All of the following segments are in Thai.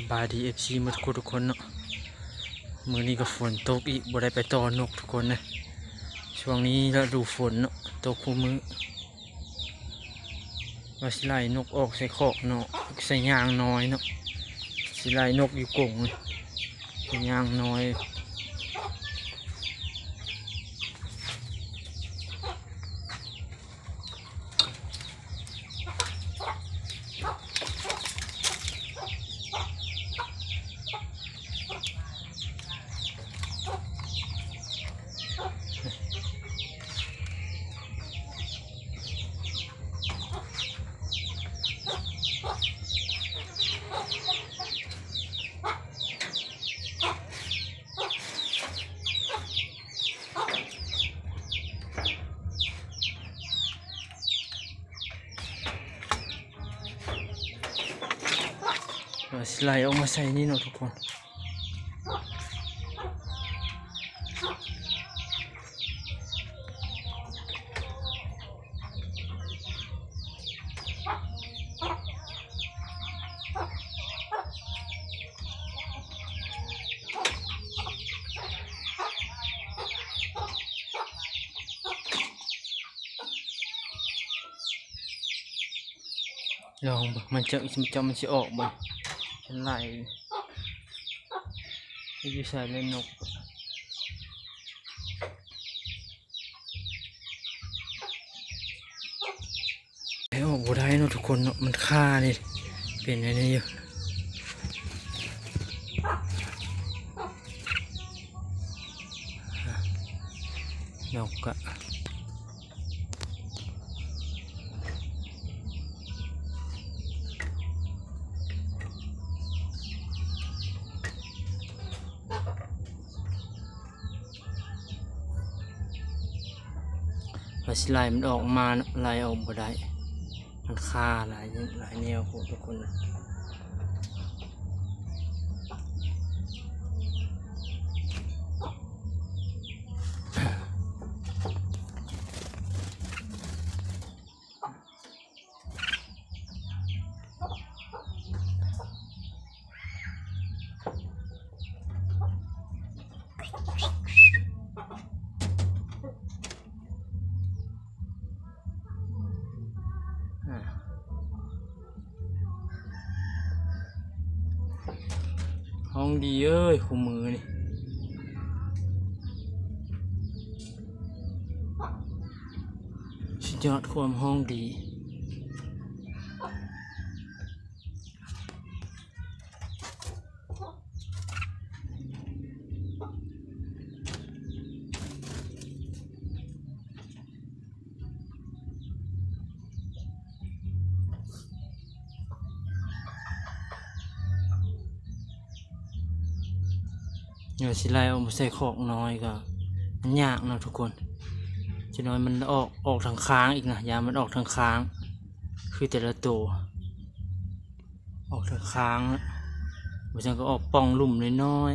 สบายดีFCมาทุกคนเนาะมื้อนี้ก็ฝนตกอีกบ่ได้ไปต่อนกทุกคนนะช่วงนี้ฤดูฝนเนาะตกคู่มื้อว่าสิไล่นกออกใส่คอกเนาะใส่ยางน้อยเนาะสิไล่นกอยู่กรงเลยใส่ยางน้อยสิไล่ออกมาใส่นี่เนาะทุกคนลองบ่มันจะออกบ่ฉันไล่อยู่ใส่เล่นนกให้ออกบ่ได้เนาะทุกคนเนาะมันฆ่านี่เป็นอะไรอยู่นกอะพอสิไล่มันออกมาไล่ออกบ่ได้มันฆ่าหลายแนวพวกทุกคนนะห้องดีเอ้ยคู่มือนี่สุดยอดความห้องดีเดี๋ยวสิไล่ออกมาใส่คอกน้อยก็มันยากนะทุกคนจะน้อยมันออกทางค้างอีกนะยามันออกทางค้างคือแต่ละตัวออกทางค้างบางทีก็ออกป่องลุ่มน้อย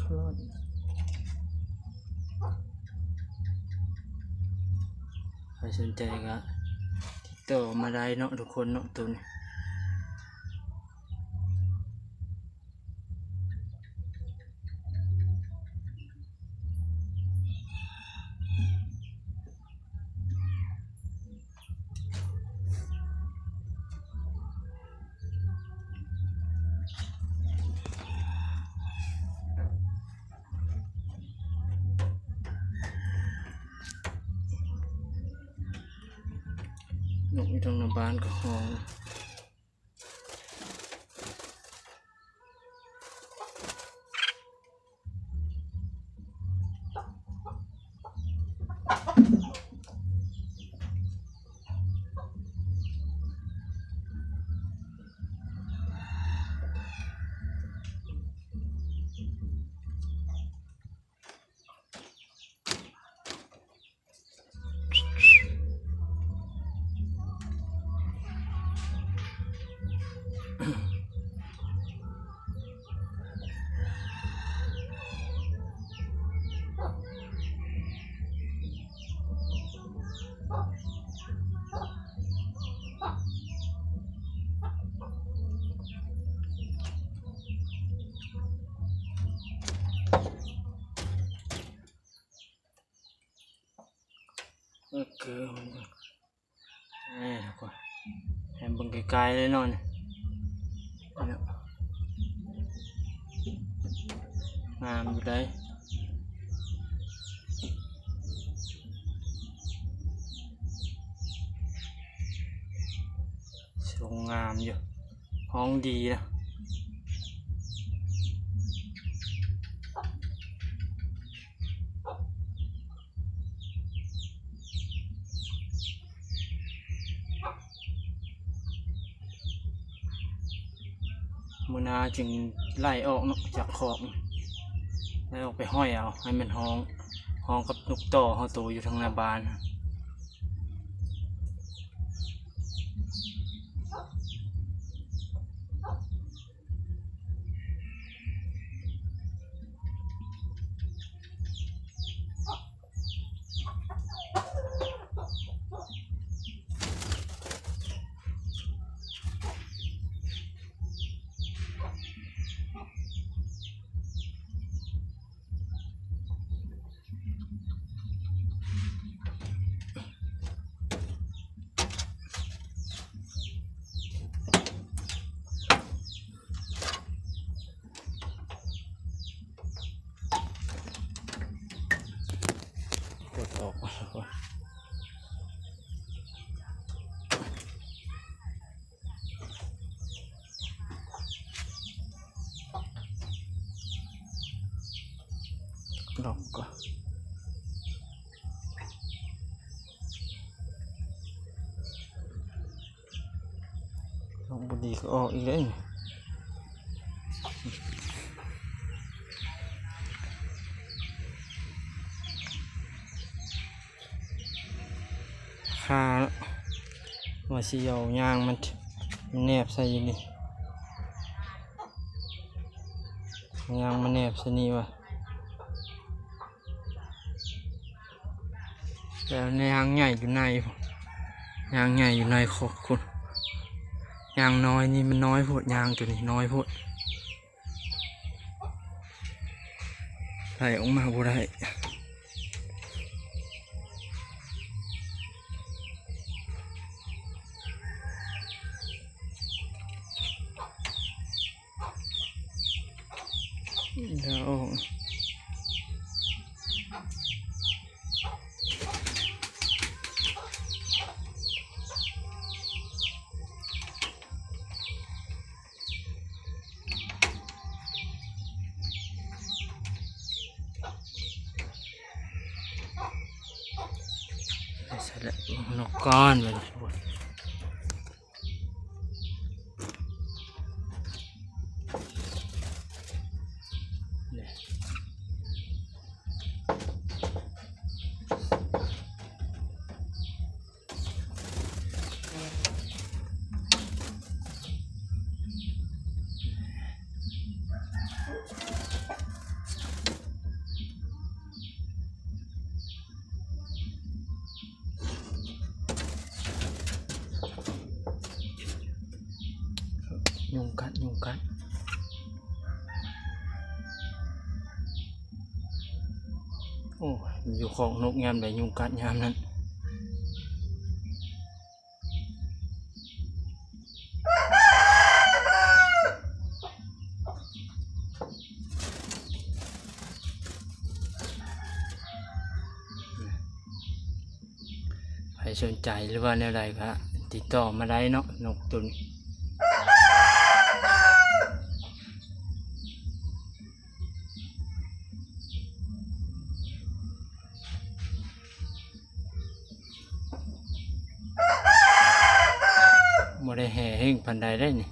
คลอดใครสนใจก็ติดต่อมาได้เนาะทุกคนเนาะตัวนี้นกอยู่ตรงหน้าบ้านก็ห้อง คือมันนี่ทุกคนให้เบิ่งไกลๆเลยเนาะนี่งามอยู่ได้สวยงามอยู่ห้องดีนะมือนาจึงไล่ออกเนาะจากขอบไล่ออกไปห้อยเอาให้มันห้องกับนกต่อเขาโตอยู่ทางหน้าบ้านกดออกดอกก็ดอกบุดีก็ออกอีกเลยคาว่าสิเอายางมันแนบใส่อยู่นี่ยางมันแนบใส่นี่ว่ะแล้วยางใหญ่อยู่ในยางใหญ่อยู่ในขอบคุณยางน้อยนี่มันน้อยโพดยางตัวนี้น้อยโพดไหลออกมาบ่ได้เดี๋ยวใส่ละนกก้อนไปเลยทุกคนยุงกัดโอ้อยู่ของนกยามใดยุงกัดยามนั้นใครสนใจหรือว่าแนวใดก็ติดต่อมาได้เนาะนกตัวนี้บ่ได้แห่เฮงพันใดได้นี่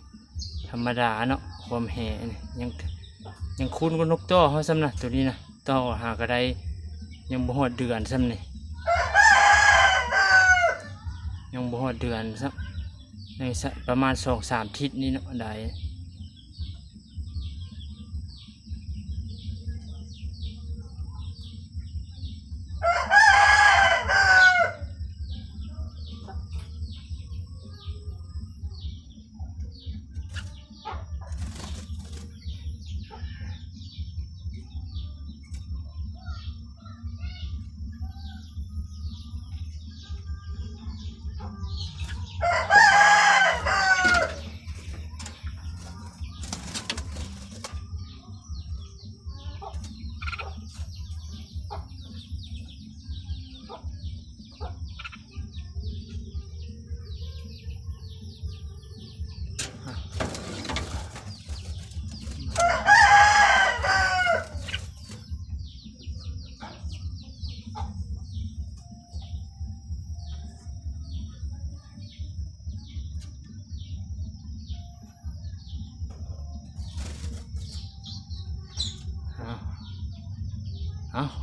ธรรมดาเนาะความแห่นี่ยังคุ้นกับนกต่อเขาซ้ำนะตัวนี้นะต่อหากระไดยังบ่ฮอดเดือนซ้ำนี่ยังบ่ฮอดเดือนซ้ ในประมาณ2-3 ทิศนี้เนาะได้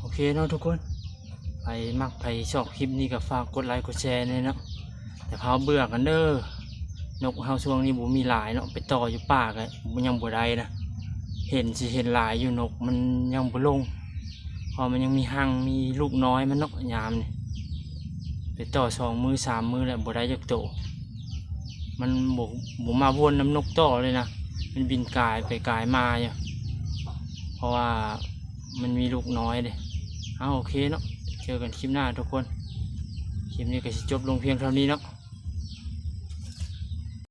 โอเคเนาะทุกคนไปมักไปชอบคลิปนี้ก็ฝากกดไลค์กดแชร์เลยเนาะแต่พาเบื่อกันเด้อนกเฮาช่วงนี้บ่มีหลายเนาะไปต่ออยู่ป่าก็ยังบ่ได้นะเห็นหลายอยู่นกมันยังบ่ลงพอมันยังมีหังมีลูกน้อยมันเนาะยามนี่ไปต่อ2 มือ 3 มือแล้วบ่ได้จักโตมันบ่มาวนน้ำนกต่อเลยนะมันบินกายไปกายมาอยู่เพราะว่ามันมีลูกน้อยเลยโอเคเนาะเจอกันคลิปหน้าทุกคนคลิปนี้ก็จะจบลงเพียงเท่านี้เนาะ